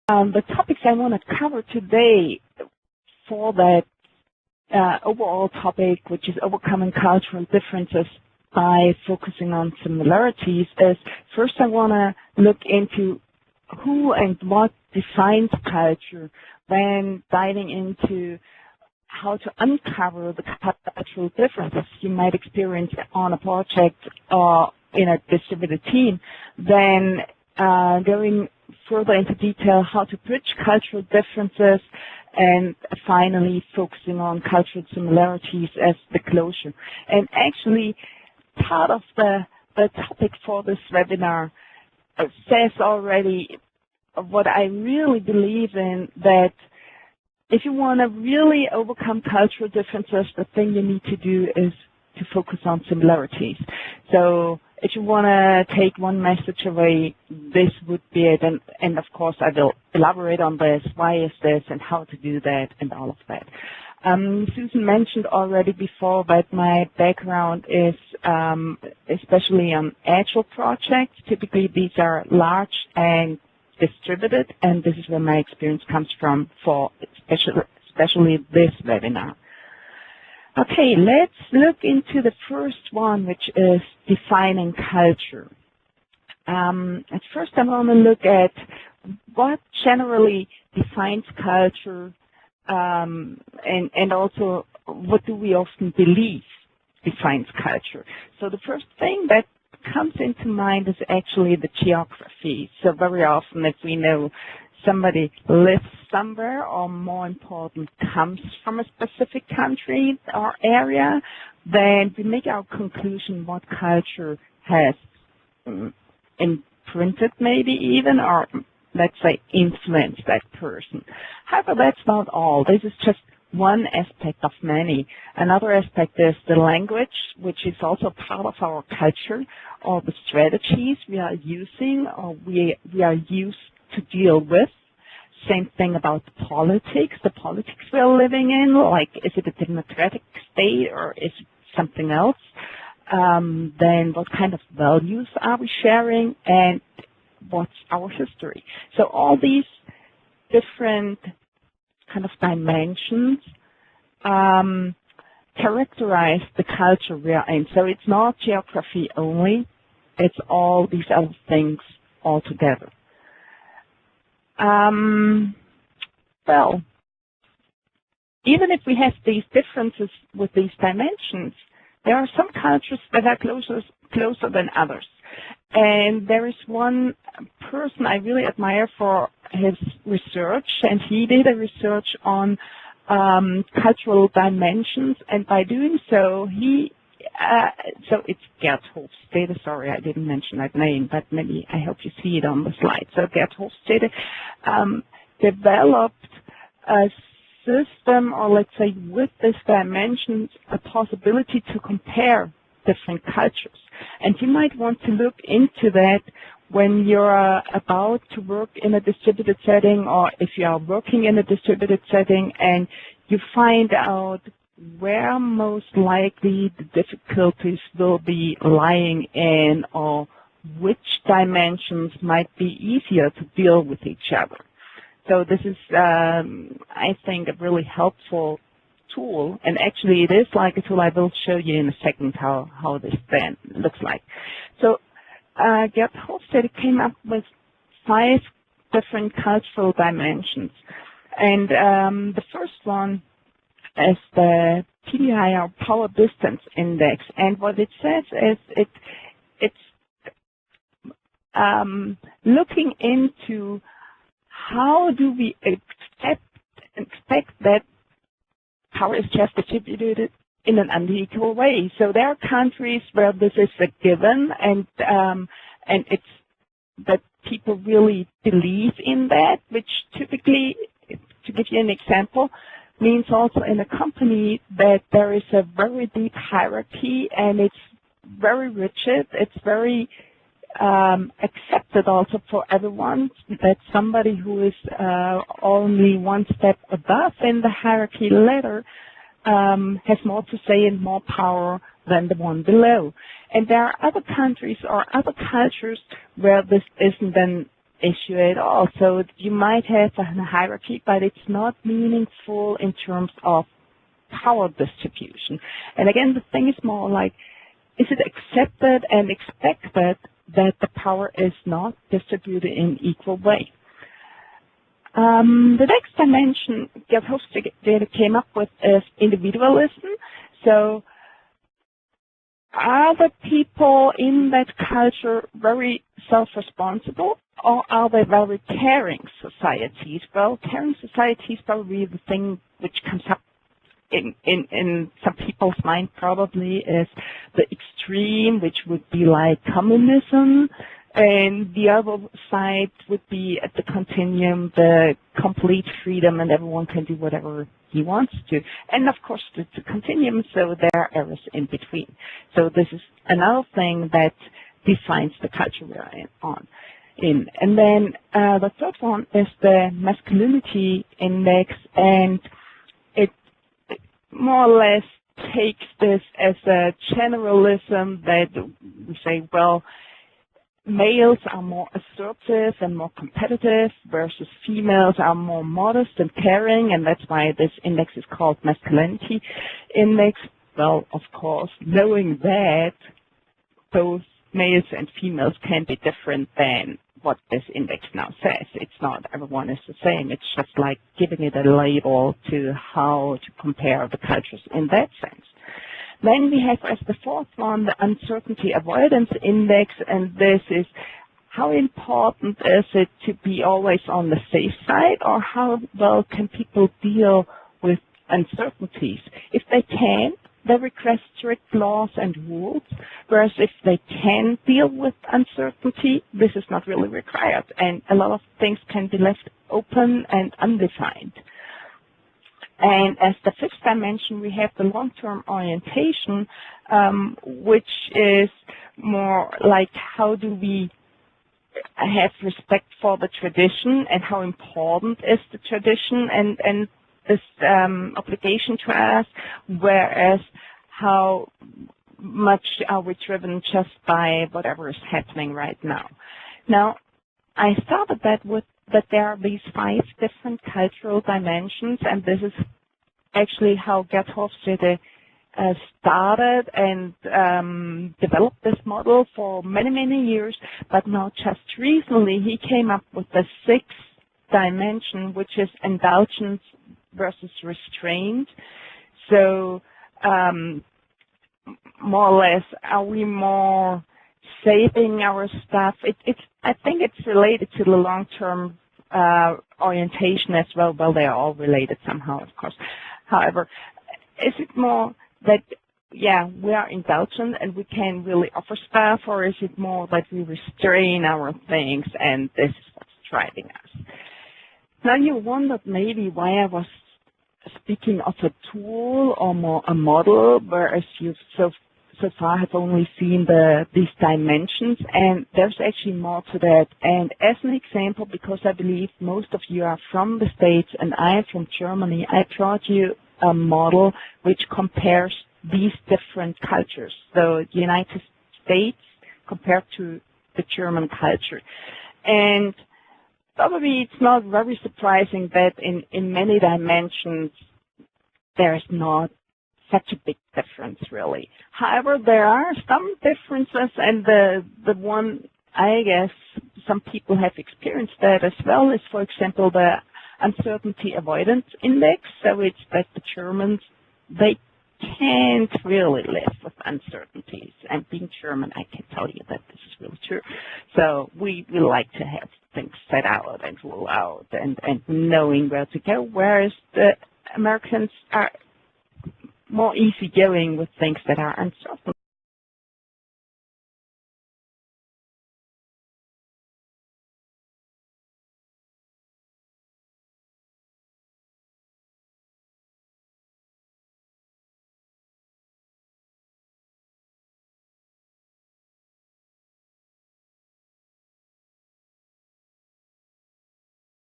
The topics I want to cover today for that overall topic, which is overcoming cultural differences by focusing on similarities, is first I want to look into who and what defines culture, then diving into how to uncover the cultural differences you might experience on a project or in a distributed team, then going further into detail how to bridge cultural differences, and finally focusing on cultural similarities as the closure. And actually, part of the topic for this webinar says already what I really believe in, that if you want to really overcome cultural differences, the thing you need to do is to focus on similarities. So if you want to take one message away, this would be it. And of course, I will elaborate on this, why is this, and how to do that, and all of that. Susan mentioned already before that my background is especially on agile projects. Typically, these are large and distributed, and this is where my experience comes from for especially this webinar. Okay, let's look into the first one, which is defining culture. At first, I want to look at what generally defines culture, and also what do we often believe defines culture. So the first thing that comes into mind is actually the geography. So very often, if we know somebody lives somewhere, or more important, comes from a specific country or area, then we make our conclusion what culture has imprinted maybe even, or let's say influenced that person. However, that's not all. This is just one aspect of many. Another aspect is the language, which is also part of our culture, or the strategies we are using or we are used to deal with. Same thing about politics, the politics we're living in, like is it a democratic state or is it something else? Then what kind of values are we sharing, and what's our history? So all these different kind of dimensions characterize the culture we are in. So it's not geography only, it's all these other things all together. Well, even if we have these differences with these dimensions, there are some cultures that are closer than others. And there is one person I really admire for his research, and he did a research on cultural dimensions, and by doing so, so it's Gerd Hofstede. Sorry, I didn't mention that name, but maybe I hope you see it on the slide. So Gerd Hofstede developed a system, or let's say with this dimensions, a possibility to compare different cultures. And you might want to look into that when you're about to work in a distributed setting, or if you are working in a distributed setting and you find out where most likely the difficulties will be lying in, or which dimensions might be easier to deal with each other. So this is, I think, a really helpful tool, and actually it is like a tool. I will show you in a second how this then looks like. So Gerd Hofstede came up with 5 different cultural dimensions, and the first one is the PDI, or Power Distance Index, and what it says is it's looking into how do we expect that power is just distributed in an unequal way. So there are countries where this is a given, and it's that people really believe in that, which typically, to give you an example, means also in a company that there is a very deep hierarchy, and it's very rigid. It's very accepted also for everyone that somebody who is only one step above in the hierarchy ladder has more to say and more power than the one below. And there are other countries or other cultures where this isn't then issue at all. So you might have a hierarchy, but it's not meaningful in terms of power distribution. And again, the thing is more like, is it accepted and expected that the power is not distributed in equal way? The next dimension Gerd Hofstede came up with is individualism. So are the people in that culture very self-responsible, or are they very caring societies? Well, caring societies probably the thing which comes up in some people's mind probably is the extreme, which would be like communism, and the other side would be at the continuum, the complete freedom, and everyone can do whatever he wants to. And of course, it's a continuum, so there are errors in between. So this is another thing that defines the culture we are in. And then the third one is the masculinity index, and it more or less takes this as a generalism that we say, well, males are more assertive and more competitive versus females are more modest and caring, and that's why this index is called masculinity index. Well, of course, knowing that both males and females can be different than what this index now says. It's not everyone is the same. It's just like giving it a label to how to compare the cultures in that sense. Then we have as the fourth one the uncertainty avoidance index, and this is how important is it to be always on the safe side, or how well can people deal with uncertainties? If they can, they request strict laws and rules, whereas if they can deal with uncertainty, this is not really required, and a lot of things can be left open and undefined. And as the fifth dimension, we have the long-term orientation, which is more like how do we have respect for the tradition and how important is the tradition and this obligation to us, whereas how much are we driven just by whatever is happening right now. Now, I started that with that there are these 5 different cultural dimensions, and this is actually how Gerd Hofstede started and developed this model for many, many years, but now just recently he came up with the 6th dimension, which is indulgence versus restraint. So more or less, are we more saving our stuff? I think it's related to the long-term orientation as well. Well, they are all related somehow, of course. However, is it more that, yeah, we are indulgent and we can really offer stuff, or is it more that we restrain our things and this is what's driving us? Now you wondered maybe why I was speaking of a tool or more a model, whereas you've so far have only seen these dimensions, and there's actually more to that. And as an example, because I believe most of you are from the States and I am from Germany, I brought you a model which compares these different cultures. So the United States compared to the German culture. And probably it's not very surprising that in many dimensions there's not such a big difference, really. However, there are some differences, and the one, I guess, some people have experienced that as well is, for example, the uncertainty avoidance index. So it's that the Germans, they can't really live with uncertainties. And being German, I can tell you that this is really true. So we like to have things set out and rule out and knowing where to go, whereas the Americans are more easygoing with things that are uncertain.